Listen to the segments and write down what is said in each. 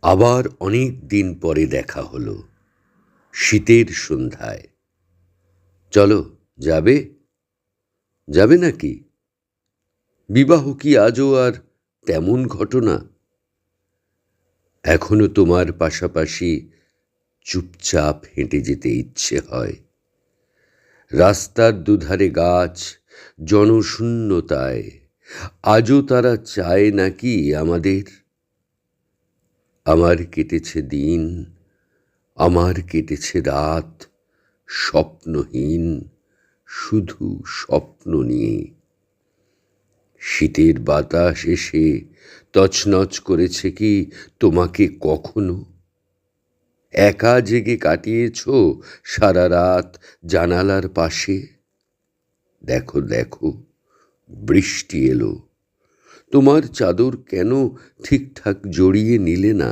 আবার অনেক দিন পরে দেখা হলো শীতের সন্ধ্যায়। চলো, যাবে যাবে নাকি? বিবাহ কি আজও আর তেমন ঘটনা? এখনো তোমার পাশাপাশি চুপচাপ হেঁটে যেতে ইচ্ছে হয়। রাস্তার দুধারে গাছ, জনশূন্যতায় আজও তারা চায় নাকি আমাদের? আমার কেটেছে দিন, আমার কেটেছে রাত, স্বপ্নহীন, শুধু স্বপ্ন নিয়ে। শীতের বাতাস এসে তছনছ করেছে কি তোমাকে কখনো? একা জেগে কাটিয়েছ সারা রাত জানালার পাশে? দেখো দেখো, বৃষ্টি এলো, তোমার চাদর কেন ঠিকঠাক জড়িয়ে নিলে না?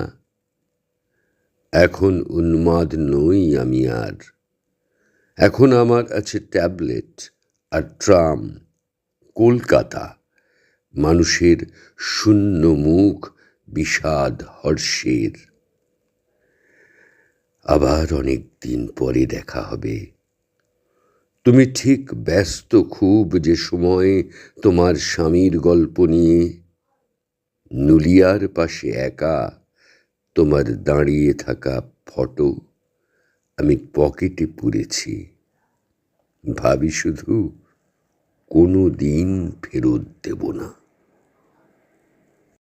এখন উন্মাদ নই আমি আর। এখন আমার আছে ট্যাবলেট আর ট্রাম, কলকাতা, মানুষের শূন্য মুখ, বিষাদ হর্ষের। আবার অনেক দিন পরে দেখা হবে। তুমি ঠিক ব্যস্ত খুব যে সময়ে তোমার স্বামীর গল্প নিয়ে। নুলিয়ার পাশে একা তোমার দাঁড়িয়ে থাকা ফটো আমি পকেটে পুরেছি। ভাবি শুধু কোনো দিন ফেরত দেব না।